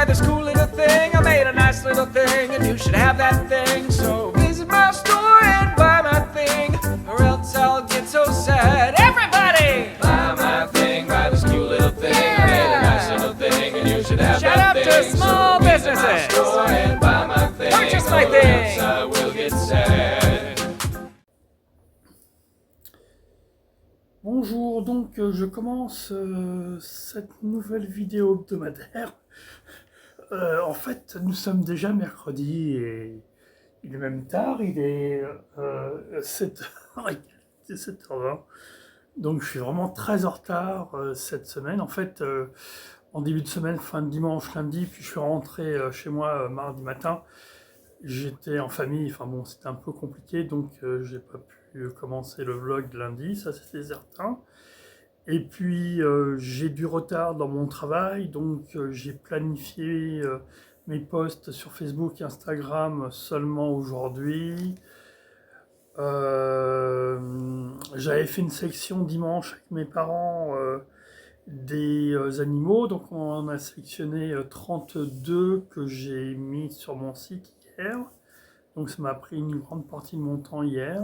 by this cool little thing. I made a nice little thing, and you should have that thing. So visit my store and buy my thing, or else I'll get so sad. Everybody! Buy my thing, buy this cool little thing. Yeah. I made a nice little thing, and you should have Shout that out thing. to small so businesses. Visit my store and buy my thing, Purchase my or thing. else I will get sad. Bonjour, donc je commence cette nouvelle vidéo hebdomadaire. En fait, nous sommes déjà mercredi et il est même tard, il est 7h, 7h20. Donc je suis vraiment très en retard cette semaine. En fait, en début de semaine, fin de dimanche, lundi, puis je suis rentré chez moi mardi matin. J'étais en famille, enfin bon, c'était un peu compliqué, donc j'ai pas pu commencer le vlog lundi, ça c'était certain. Et puis j'ai du retard dans mon travail, donc j'ai planifié mes posts sur Facebook et Instagram seulement aujourd'hui. J'avais fait une section dimanche avec mes parents des animaux, donc on en a sélectionné 32 que j'ai mis sur mon site hier. Donc ça m'a pris une grande partie de mon temps hier.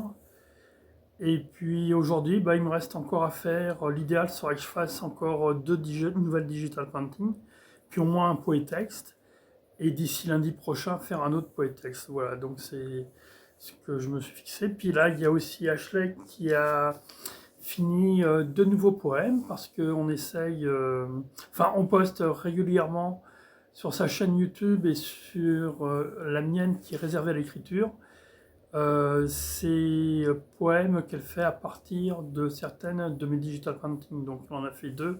Et puis aujourd'hui, il me reste encore à faire. L'idéal serait que je fasse encore deux nouvelles digital painting, puis au moins un poétexte. Et d'ici lundi prochain, faire un autre poétexte. Voilà, donc c'est ce que je me suis fixé. Puis là, il y a aussi Ashley qui a fini deux nouveaux poèmes parce qu'on essaye. On poste régulièrement sur sa chaîne YouTube et sur la mienne qui est réservée à l'écriture. Ces poèmes qu'elle fait à partir de certaines de mes digital painting. Donc on en a fait deux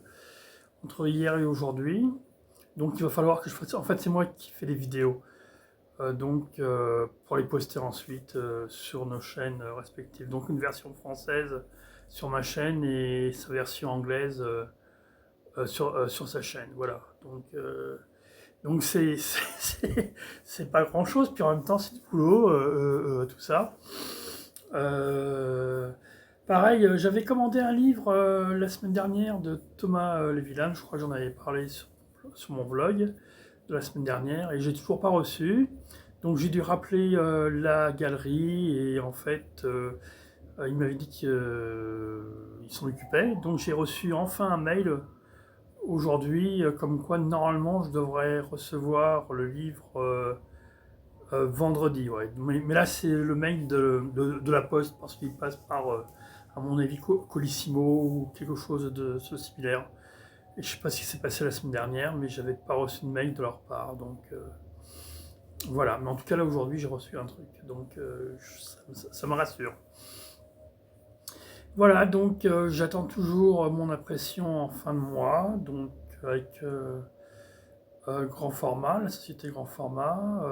entre hier et aujourd'hui. Donc il va falloir que je fasse. En fait, c'est moi qui fais les vidéos. Pour les poster ensuite sur nos chaînes respectives. Donc une version française sur ma chaîne et sa version anglaise sur sa chaîne. Voilà. Donc c'est pas grand chose, puis en même temps c'est du boulot, tout ça. Pareil, j'avais commandé un livre la semaine dernière de Thomas Levillain, je crois que j'en avais parlé sur mon vlog de la semaine dernière, et j'ai toujours pas reçu. Donc j'ai dû rappeler la galerie, et en fait il m'avait dit qu'il s'en occupait. Donc j'ai reçu enfin un mail aujourd'hui, comme quoi normalement je devrais recevoir le livre vendredi. Ouais. Mais là c'est le mail de la poste parce qu'il passe par, à mon avis, Colissimo ou quelque chose de similaire. Et je sais pas ce qui s'est passé la semaine dernière, mais j'avais pas reçu de mail de leur part. Donc voilà. Mais en tout cas là aujourd'hui j'ai reçu un truc. Donc ça me rassure. Voilà, donc j'attends toujours mon impression en fin de mois, donc avec grand format, la société grand format.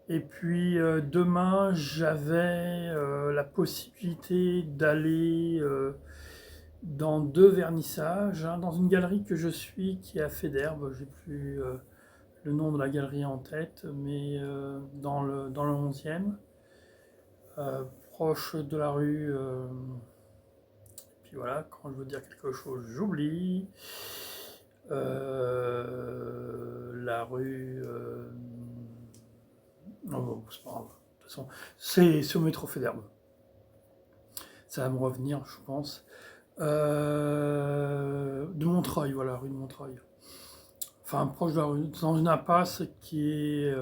Et puis demain, j'avais la possibilité d'aller dans deux vernissages, dans une galerie que je suis qui est à Faidherbe, j'ai plus le nom de la galerie en tête, mais dans le 11e. Proche de la rue, puis voilà, quand je veux dire quelque chose, j'oublie. La rue, non, bon, c'est pas grave. De toute façon, c'est au métro Faidherbe. Ça va me revenir, je pense. De Montreuil, voilà, rue de Montreuil. Enfin, proche de la rue, dans une impasse qui est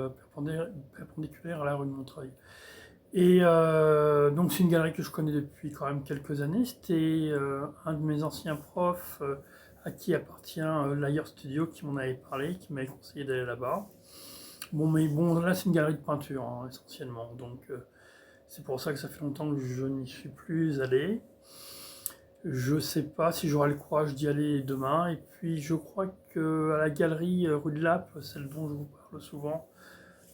perpendiculaire à la rue de Montreuil. Et donc c'est une galerie que je connais depuis quand même quelques années. C'était un de mes anciens profs à qui appartient l'Ayer Studio qui m'en avait parlé, qui m'avait conseillé d'aller là-bas. Bon, là c'est une galerie de peinture essentiellement, donc c'est pour ça que ça fait longtemps que je n'y suis plus allé. Je sais pas si j'aurai le courage d'y aller demain. Et puis je crois que à la galerie rue de Lappe, celle dont je vous parle souvent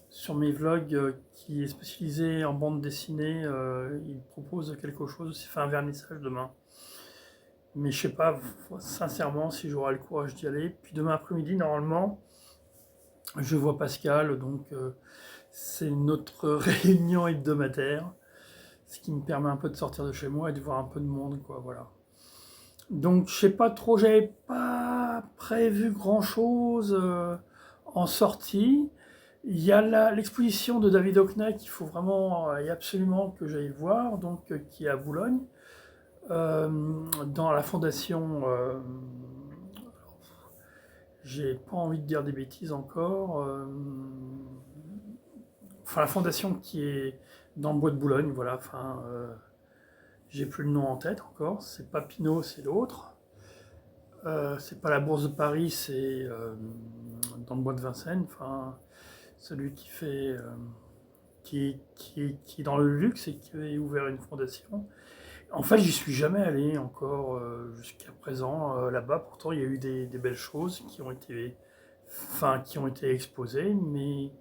sur mes vlogs, qui est spécialisé en bande dessinée, il propose quelque chose, il fait un vernissage demain. Mais je sais pas sincèrement si j'aurai le courage d'y aller. Puis demain après-midi, normalement, je vois Pascal, donc c'est notre réunion hebdomadaire, ce qui me permet un peu de sortir de chez moi et de voir un peu de monde, quoi, voilà. Donc je sais pas trop, j'avais pas prévu grand chose. en sortie, il y a l'exposition de David Hockney qu'il faut vraiment et absolument que j'aille voir, donc qui est à Boulogne, dans la fondation. J'ai pas envie de dire des bêtises encore. Enfin, la fondation qui est dans le bois de Boulogne, voilà. Enfin, j'ai plus le nom en tête encore. C'est pas Pinot, c'est l'autre. C'est pas la Bourse de Paris, c'est dans le bois de Vincennes. Enfin, celui qui fait, qui est dans le luxe et qui a ouvert une fondation. En fait, j'y suis jamais allé encore jusqu'à présent là-bas. Pourtant, il y a eu des belles choses qui ont été exposées. Mais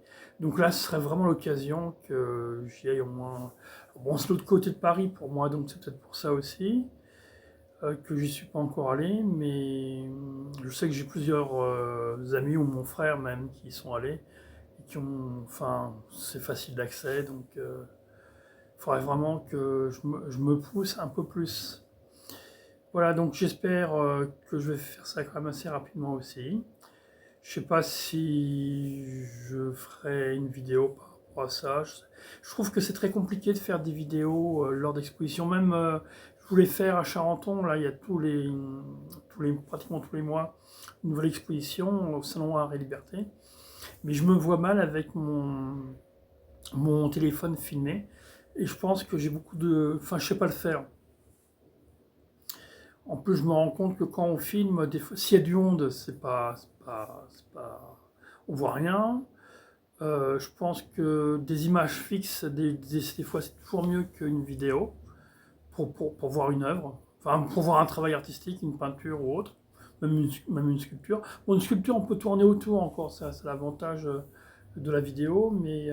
donc là, ce serait vraiment l'occasion que j'y aille au moins. Bon, c'est l'autre côté de Paris pour moi, donc c'est peut-être pour ça aussi que j'y suis pas encore allé. Mais je sais que j'ai plusieurs amis ou mon frère même qui y sont allés et qui ont. Enfin, c'est facile d'accès, donc. Il faudrait vraiment que je me pousse un peu plus. Voilà, donc j'espère que je vais faire ça quand même assez rapidement aussi. Je sais pas si je ferai une vidéo par rapport à ça. Je trouve que c'est très compliqué de faire des vidéos lors d'expositions. Même, je voulais faire à Charenton, là, il y a pratiquement tous les mois, une nouvelle exposition au Salon Art et Liberté. Mais je me vois mal avec mon téléphone filmé. Et je pense que j'ai beaucoup de. Enfin, je sais pas le faire. En plus, je me rends compte que quand on filme, s'il y a du onde, on voit rien. Je pense que des images fixes, des fois, c'est toujours mieux qu'une vidéo pour voir une œuvre. Enfin, pour voir un travail artistique, une peinture ou autre, même une sculpture. Bon, une sculpture, on peut tourner autour encore, ça, c'est l'avantage de la vidéo, mais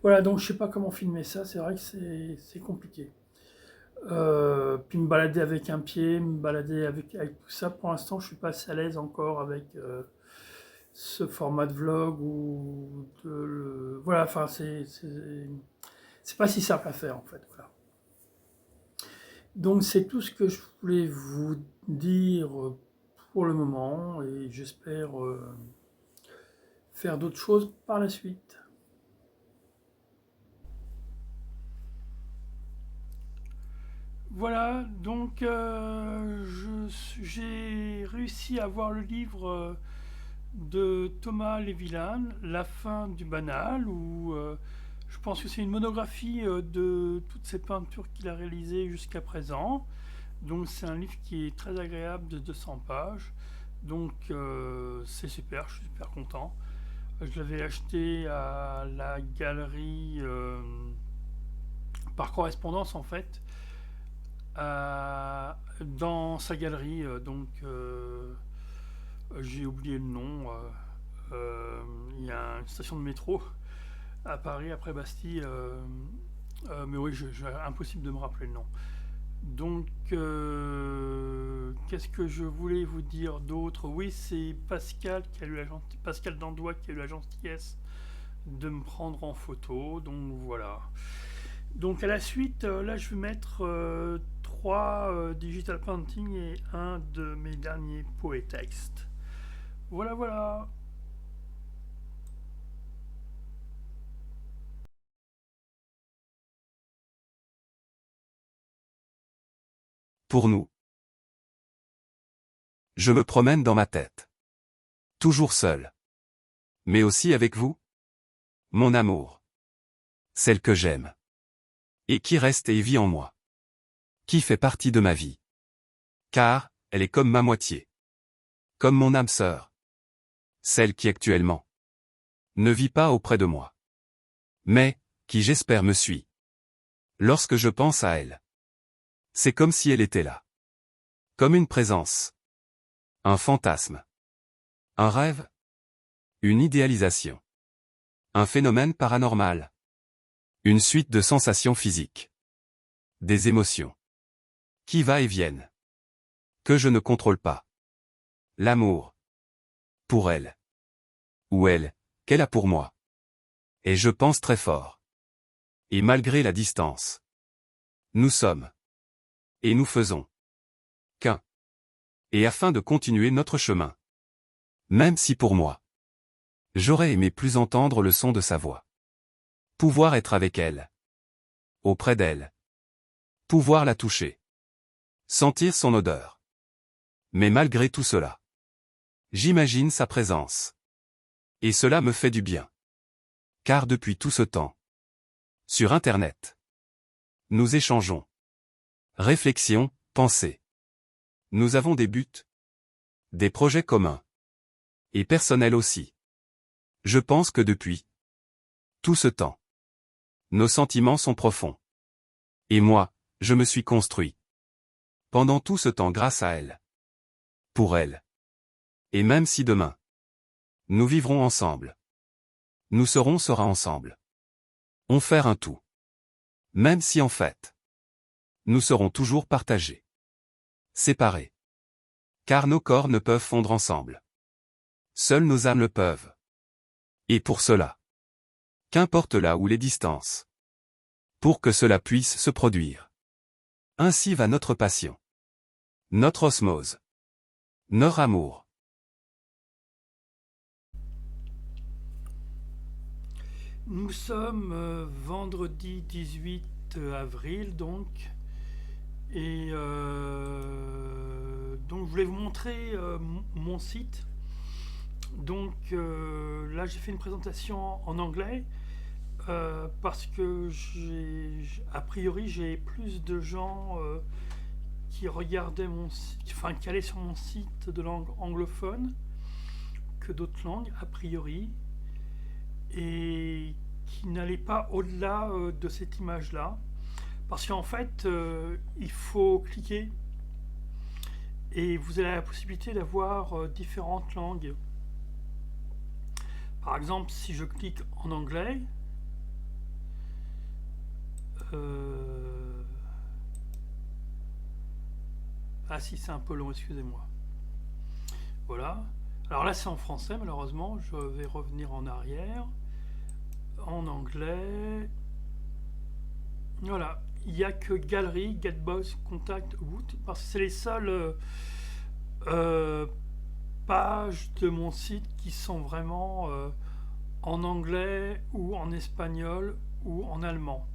voilà, donc je sais pas comment filmer ça, c'est vrai que c'est compliqué. Puis me balader avec un pied, me balader avec tout ça, pour l'instant je suis pas assez à l'aise encore avec ce format de vlog voilà, enfin c'est pas si simple à faire en fait, voilà. Donc c'est tout ce que je voulais vous dire pour le moment et j'espère faire d'autres choses par la suite. Voilà, donc j'ai réussi à voir le livre de Thomas Lévilan, La fin du banal, où je pense que c'est une monographie de toutes ces peintures qu'il a réalisées jusqu'à présent. Donc c'est un livre qui est très agréable de 200 pages. Donc c'est super, je suis super content. Je l'avais acheté à la galerie par correspondance en fait, dans sa galerie. Donc j'ai oublié le nom. Il y a une station de métro à Paris après Bastille. Mais oui, impossible de me rappeler le nom. Donc, qu'est-ce que je voulais vous dire d'autre? Oui, c'est Pascal Pascal Dandois qui a eu la gentillesse de me prendre en photo. Donc voilà. Donc à la suite, là je vais mettre 3 digital painting et un de mes derniers poétextes. Voilà, voilà. Pour nous. Je me promène dans ma tête. Toujours seul. Mais aussi avec vous. Mon amour. Celle que j'aime. Et qui reste et vit en moi. Qui fait partie de ma vie. Car, elle est comme ma moitié. Comme mon âme sœur. Celle qui actuellement ne vit pas auprès de moi. Mais, qui j'espère me suit. Lorsque je pense à elle. C'est comme si elle était là. Comme une présence. Un fantasme. Un rêve. Une idéalisation. Un phénomène paranormal. Une suite de sensations physiques. Des émotions. Qui va et viennent. Que je ne contrôle pas. L'amour. Pour elle. Ou elle, qu'elle a pour moi. Et je pense très fort. Et malgré la distance. Nous sommes. Et nous faisons. Qu'un. Et afin de continuer notre chemin. Même si pour moi. J'aurais aimé plus entendre le son de sa voix. Pouvoir être avec elle. Auprès d'elle. Pouvoir la toucher. Sentir son odeur. Mais malgré tout cela, j'imagine sa présence. Et cela me fait du bien. Car depuis tout ce temps, sur Internet, nous échangeons. Réflexions, pensées. Nous avons des buts. Des projets communs. Et personnels aussi. Je pense que depuis tout ce temps, nos sentiments sont profonds. Et moi, je me suis construit. Pendant tout ce temps grâce à elle. Pour elle. Et même si demain, nous vivrons ensemble. Nous sera ensemble. On faire un tout. Même si en fait, nous serons toujours partagés. Séparés. Car nos corps ne peuvent fondre ensemble. Seules nos âmes le peuvent. Et pour cela, qu'importe là où les distances, pour que cela puisse se produire. Ainsi va notre passion. Notre osmose. Notre amour. Nous sommes vendredi 18 avril donc, et donc je voulais vous montrer mon site. Donc là j'ai fait une présentation en anglais parce que a priori j'ai plus de gens qui regardaient qui allaient sur mon site de langue anglophone que d'autres langues a priori, et qui n'allaient pas au-delà de cette image-là, parce qu'en fait il faut cliquer et vous avez la possibilité d'avoir différentes langues. Par exemple, si je clique en anglais, ah si, c'est un peu long, excusez-moi. Voilà. Alors là, c'est en français, malheureusement. Je vais revenir en arrière. En anglais. Voilà. Il n'y a que Galerie, Getbox, Contact, Woot, parce que c'est les seules pages de mon site qui sont vraiment en anglais ou en espagnol ou en allemand.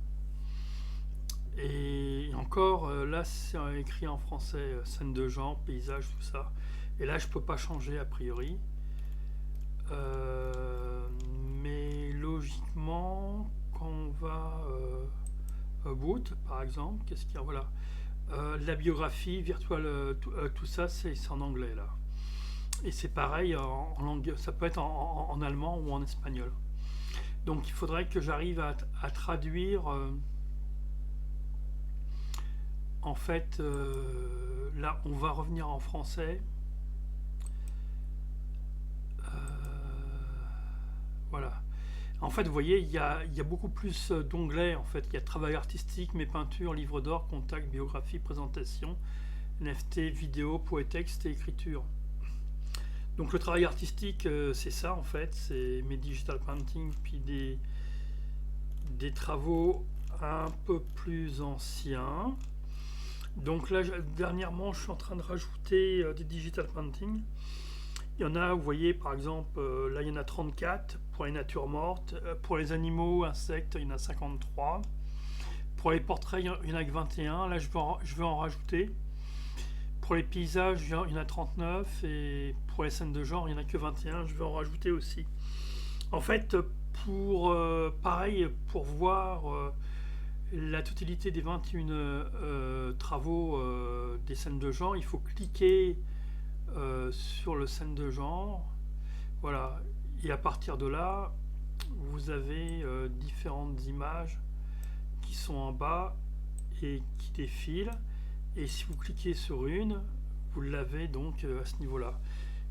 Et encore, là c'est écrit en français, scène de genre, paysage, tout ça. Et là je peux pas changer a priori. Mais logiquement, quand on va Boot par exemple, qu'est-ce qu'il y a, voilà. La biographie, virtual, tout ça c'est en anglais là. Et c'est pareil en langue, ça peut être en allemand ou en espagnol. Donc il faudrait que j'arrive à traduire. En fait, là on va revenir en français. Voilà. En fait, vous voyez, il y a beaucoup plus d'onglets. En fait, il y a travail artistique, mes peintures, livres d'or, contact, biographie, présentation, NFT, vidéo, poétexte et écriture. Donc le travail artistique, c'est ça en fait, c'est mes digital painting, puis des travaux un peu plus anciens. Donc là, dernièrement, je suis en train de rajouter des digital painting. Il y en a, vous voyez, par exemple, là, il y en a 34 pour les natures mortes. Pour les animaux, insectes, il y en a 53. Pour les portraits, il y en a que 21. Là, je vais en rajouter. Pour les paysages, il y en a 39. Et pour les scènes de genre, il n'y en a que 21. Je vais en rajouter aussi. En fait, pareil, pour voir la totalité des 21 travaux des scènes de genre, il faut cliquer sur le scène de genre. Voilà. Et à partir de là, vous avez différentes images qui sont en bas et qui défilent. Et si vous cliquez sur une, vous l'avez donc à ce niveau-là.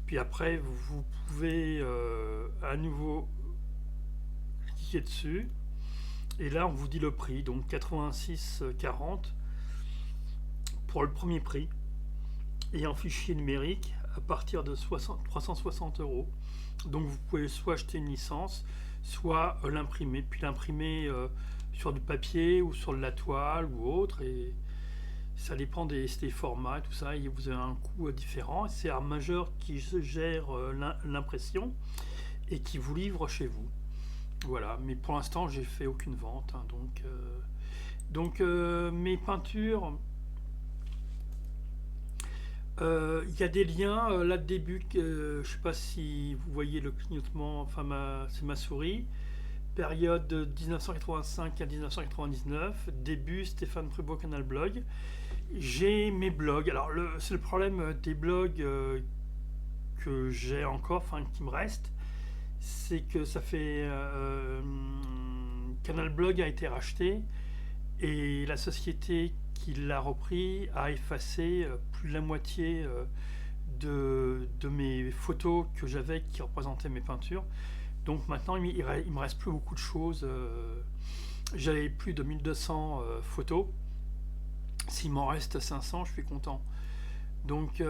Puis après, vous pouvez à nouveau cliquer dessus. Et là, on vous dit le prix. Donc 86,40 pour le premier prix. Et en fichier numérique à partir de 360 €. Donc vous pouvez soit acheter une licence, soit l'imprimer. Puis l'imprimer sur du papier ou sur de la toile ou autre. Et ça dépend des formats, tout ça. Et vous avez un coût différent. C'est Art Majeur qui gère l'impression. et qui vous livre chez vous. Voilà, mais pour l'instant, j'ai fait aucune vente, hein, donc mes peintures, il y a des liens là de début, je sais pas si vous voyez le clignotement, enfin c'est ma souris, période de 1985 à 1999, début Stéphane Prévost Canal Blog. J'ai mes blogs, alors c'est le problème des blogs que j'ai encore, enfin qui me restent, c'est que ça fait Canal Blog a été racheté et la société qui l'a repris a effacé plus de la moitié de mes photos que j'avais qui représentaient mes peintures. Donc maintenant, il me reste plus beaucoup de choses. J'avais plus de 1200 photos. S'il m'en reste 500, je suis content. Donc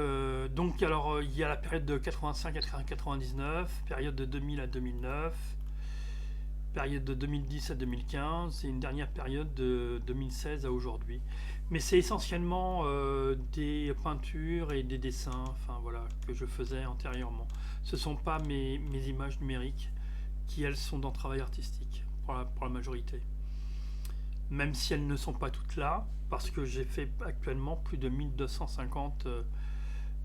alors, il y a la période de 85 à 99, période de 2000 à 2009, période de 2010 à 2015 et une dernière période de 2016 à aujourd'hui. Mais c'est essentiellement des peintures et des dessins, enfin voilà, que je faisais antérieurement. Ce ne sont pas mes images numériques qui, elles, sont dans le travail artistique pour la majorité. Même si elles ne sont pas toutes là, parce que j'ai fait actuellement plus de 1250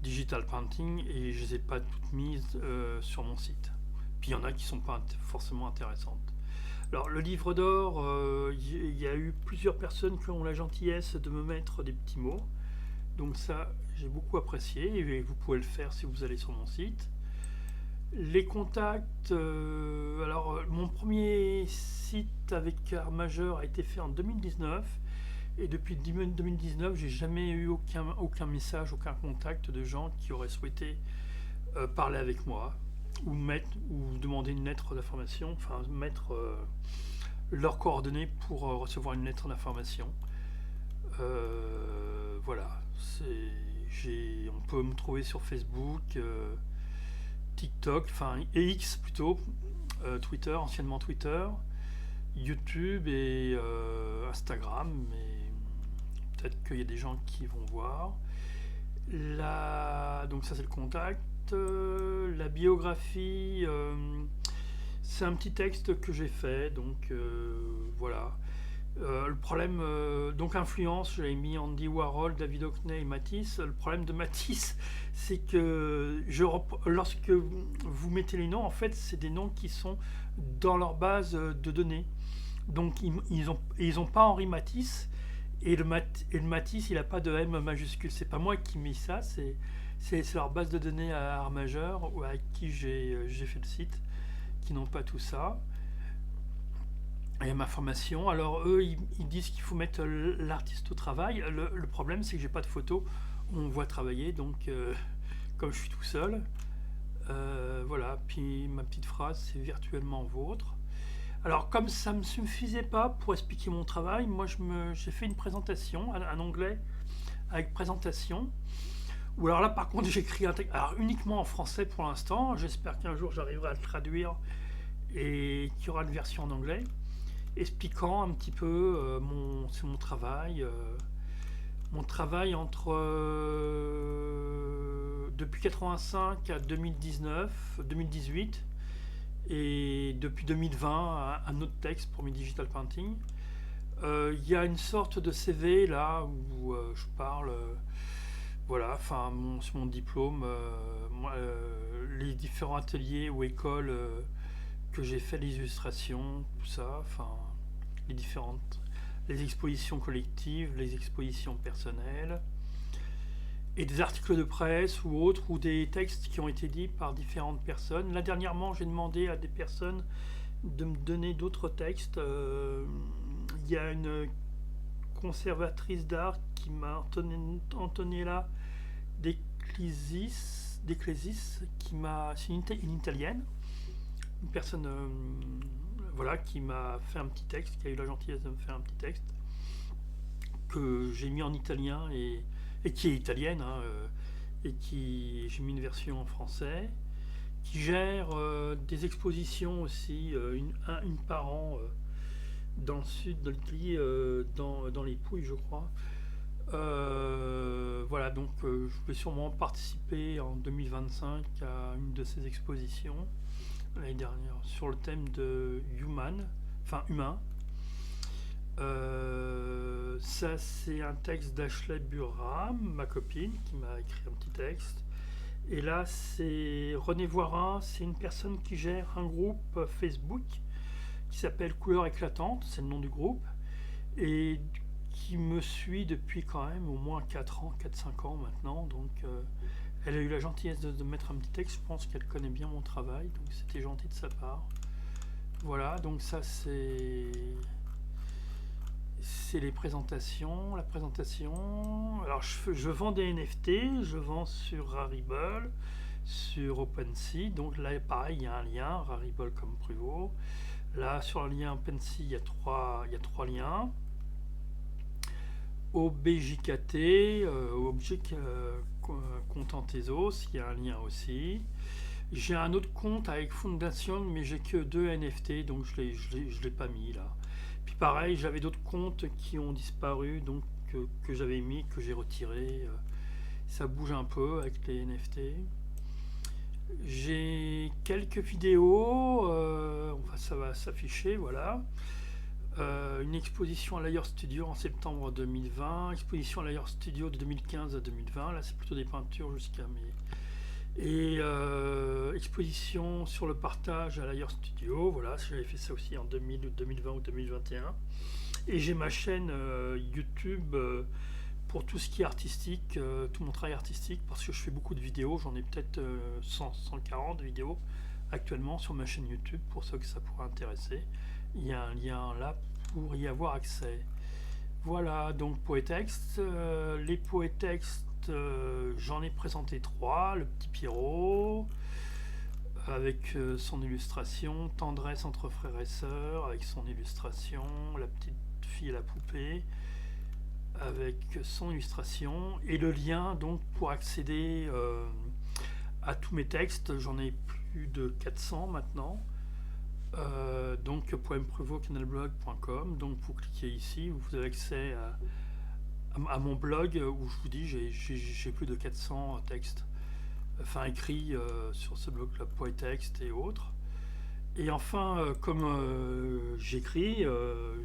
digital painting et je ne les ai pas toutes mises sur mon site. Puis il y en a qui ne sont pas forcément intéressantes. Alors le livre d'or, il y a eu plusieurs personnes qui ont la gentillesse de me mettre des petits mots. Donc ça, j'ai beaucoup apprécié et vous pouvez le faire si vous allez sur mon site. Les contacts, alors mon premier site avec art majeur a été fait en 2019 et depuis 2019 j'ai jamais eu aucun message, aucun contact de gens qui auraient souhaité parler avec moi ou demander une lettre d'information, enfin mettre leurs coordonnées pour recevoir une lettre d'information. Voilà, on peut me trouver sur Facebook, TikTok, enfin X plutôt, Twitter, anciennement Twitter, YouTube et Instagram, mais peut-être qu'il y a des gens qui vont voir. Donc ça c'est le contact. La biographie, c'est un petit texte que j'ai fait, donc voilà. Le problème, donc influence, j'avais mis Andy Warhol, David Hockney et Matisse. Le problème de Matisse, c'est que lorsque vous mettez les noms, en fait, c'est des noms qui sont dans leur base de données. Donc ils ont pas Henri Matisse, et le Matisse, il n'a pas de M majuscule. C'est pas moi qui mets ça, c'est leur base de données à art majeur, ou avec qui j'ai fait le site, qui n'ont pas tout ça. Et ma formation, alors eux ils disent qu'il faut mettre l'artiste au travail. Le problème c'est que j'ai pas de photos où on voit travailler, donc comme je suis tout seul, voilà. Puis ma petite phrase c'est virtuellement vôtre. Alors comme ça me suffisait pas pour expliquer mon travail, moi j'ai fait une présentation, un onglet avec présentation. Ou alors là par contre j'écris un texte, alors uniquement en français pour l'instant, j'espère qu'un jour j'arriverai à le traduire et qu'il y aura une version en anglais, expliquant un petit peu mon travail. Mon travail depuis 85 à 2018 et depuis 2020 un autre texte pour mes digital painting. Il y a une sorte de CV là où je parle, voilà, enfin sur mon diplôme, les différents ateliers ou écoles que j'ai fait, les illustrations, tout ça, enfin les expositions collectives, les expositions personnelles, et des articles de presse ou autres, ou des textes qui ont été dits par différentes personnes. Là dernièrement, j'ai demandé à des personnes de me donner d'autres textes. Il y a une conservatrice d'art qui m'a Antonella D'Eclésis, qui m'a, c'est une italienne, une personne voilà, qui m'a fait un petit texte, qui a eu la gentillesse de me faire un petit texte que j'ai mis en italien et qui est italienne, hein, et j'ai mis une version en français, qui gère des expositions aussi, une par an dans le sud de l'Italie, dans les Pouilles je crois. Voilà, donc je vais sûrement participer en 2025 à une de ces expositions. l'année dernière, sur le thème de human, enfin humain. Ça, c'est un texte d'Ashley Burham, ma copine, qui m'a écrit un petit texte. Et là, c'est René Voirin, c'est une personne qui gère un groupe Facebook qui s'appelle Couleurs éclatantes, c'est le nom du groupe, et qui me suit depuis quand même au moins 4 ans, 4-5 ans maintenant. Donc, elle a eu la gentillesse de mettre un petit texte, je pense qu'elle connaît bien mon travail, donc c'était gentil de sa part. Voilà, donc ça c'est les présentations. La présentation, alors je vends des NFT, je vends sur Rarible, sur OpenSea, donc là pareil il y a un lien, Rarible comme Pruvot. Là sur le lien OpenSea il y a trois liens. OBJKT, Object Content Tezos, il y a un lien aussi. J'ai un autre compte avec Foundation, mais j'ai que 2 NFT, donc je l'ai pas mis là. Puis pareil, j'avais d'autres comptes qui ont disparu, donc que j'avais mis, que j'ai retiré. Ça bouge un peu avec les NFT. J'ai quelques vidéos, enfin ça va s'afficher, voilà. Une exposition à l'Ailleurs Studio en septembre 2020, exposition à l'Ailleurs Studio de 2015 à 2020, là c'est plutôt des peintures jusqu'à mai. Et exposition sur le partage à l'Ailleurs Studio, voilà, j'avais fait ça aussi en 2020 ou 2021. Et j'ai ma chaîne YouTube pour tout ce qui est artistique, tout mon travail artistique, parce que je fais beaucoup de vidéos, j'en ai peut-être 140 vidéos actuellement sur ma chaîne YouTube, pour ceux que ça pourrait intéresser. Il y a un lien là pour y avoir accès. Voilà, donc Poétexte. Les Poétextes, j'en ai présenté 3. Le petit Pierrot, avec son illustration. Tendresse entre frères et sœurs, avec son illustration. La petite fille et la poupée, avec son illustration. Et le lien, donc, pour accéder à tous mes textes. J'en ai plus de 400 maintenant. Donc poemprevot-canalblog.com, donc vous cliquez ici, vous avez accès à mon blog où je vous dis j'ai plus de 400 textes, enfin écrits sur ce blog là, Poétexte et autres. Et enfin, comme j'écris,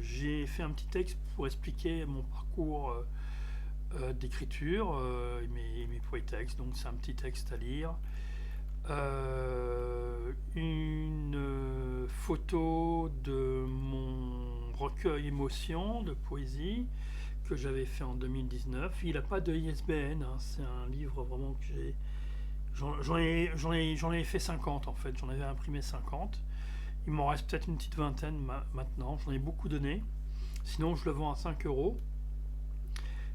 j'ai fait un petit texte pour expliquer mon parcours d'écriture et mes poétextes, donc c'est un petit texte à lire. Une photo de mon recueil Émotions de poésie que j'avais fait en 2019. Il n'a pas de ISBN, hein, c'est un livre vraiment que j'ai. J'en ai fait 50 en fait, j'en avais imprimé 50. Il m'en reste peut-être une petite vingtaine maintenant, j'en ai beaucoup donné. Sinon, je le vends à 5 €.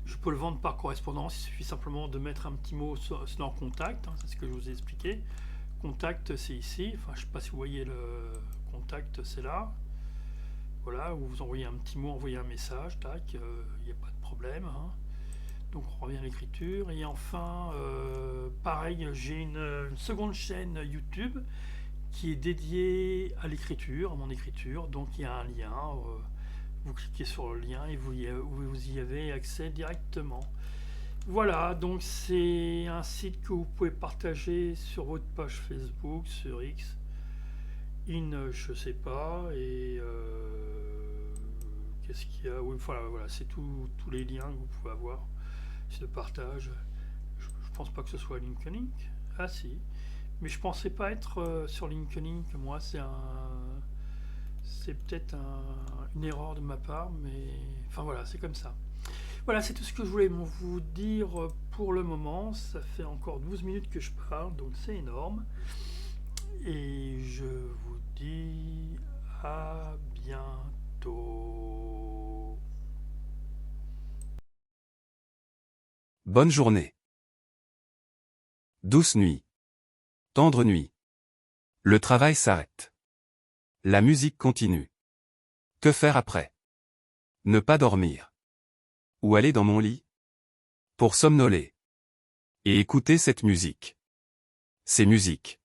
Je peux le vendre par correspondance, il suffit simplement de mettre un petit mot dans contact, hein, c'est ce que je vous ai expliqué. Contact, c'est ici, enfin je ne sais pas si vous voyez le contact, c'est là. Voilà, vous envoyez un petit mot, envoyez un message, tac, il n'y a pas de problème. Hein. Donc on revient à l'écriture. Et enfin, pareil, j'ai une seconde chaîne YouTube qui est dédiée à l'écriture, à mon écriture, donc il y a un lien. Vous cliquez sur le lien et vous y avez accès directement. Voilà, donc c'est un site que vous pouvez partager sur votre page Facebook, sur X, je sais pas, et qu'est-ce qu'il y a, oui, voilà, c'est tous les liens que vous pouvez avoir, c'est de partage. Je pense pas que ce soit LinkedIn, ah si, mais je pensais pas être sur LinkedIn, que moi c'est peut-être une erreur de ma part, mais enfin voilà, c'est comme ça. Voilà, c'est tout ce que je voulais vous dire pour le moment. Ça fait encore 12 minutes que je parle, donc c'est énorme. Et je vous dis à bientôt. Bonne journée. Douce nuit. Tendre nuit. Le travail s'arrête. La musique continue. Que faire après? Ne pas dormir. Ou aller dans mon lit? Pour somnoler. Et écouter cette musique. C'est musique.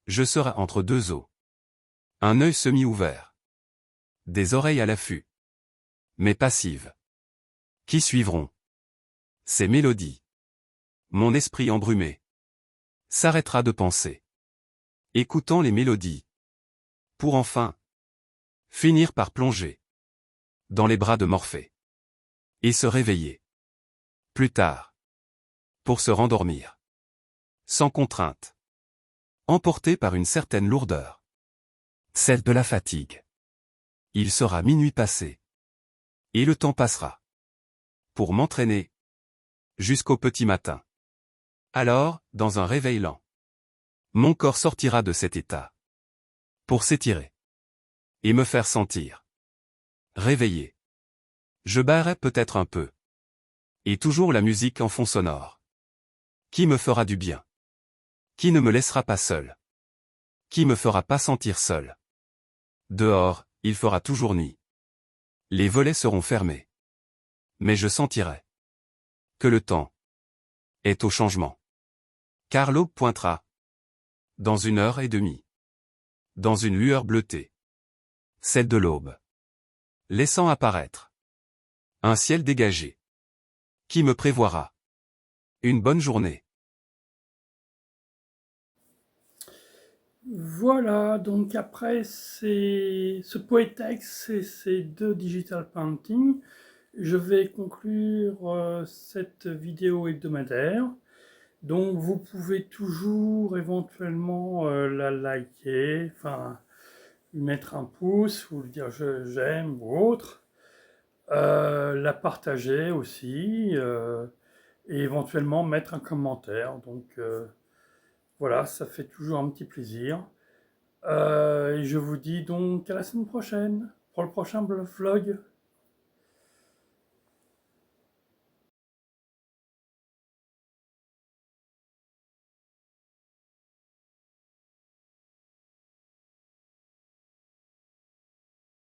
Je serai entre deux eaux. Un œil semi-ouvert. Des oreilles à l'affût. Mais passives. Qui suivront? Ces mélodies. Mon esprit embrumé s'arrêtera de penser. écoutant les mélodies. Pour enfin finir par plonger dans les bras de Morphée. Et se réveiller. Plus tard. Pour se rendormir. Sans contrainte. Emporté par une certaine lourdeur. Celle de la fatigue. Il sera minuit passé. Et le temps passera. Pour m'entraîner. Jusqu'au petit matin. Alors, dans un réveil lent. Mon corps sortira de cet état. Pour s'étirer. Et me faire sentir. Réveillé. Je baillerai peut-être un peu. Et toujours la musique en fond sonore. Qui me fera du bien. Qui ne me laissera pas seul. Qui me fera pas sentir seul. Dehors, il fera toujours nuit. Les volets seront fermés. Mais je sentirai que le temps est au changement. Car l'aube pointera. Dans 1 heure et demie. Dans une lueur bleutée. Celle de l'aube. Laissant apparaître un ciel dégagé. Qui me prévoira une bonne journée. Voilà, donc après ce poétex et ces 2 digital painting, je vais conclure cette vidéo hebdomadaire. Donc vous pouvez toujours éventuellement la liker, enfin lui mettre un pouce ou lui dire j'aime ou autre, la partager aussi et éventuellement mettre un commentaire. Donc voilà, ça fait toujours un petit plaisir. Et je vous dis donc à la semaine prochaine pour le prochain vlog.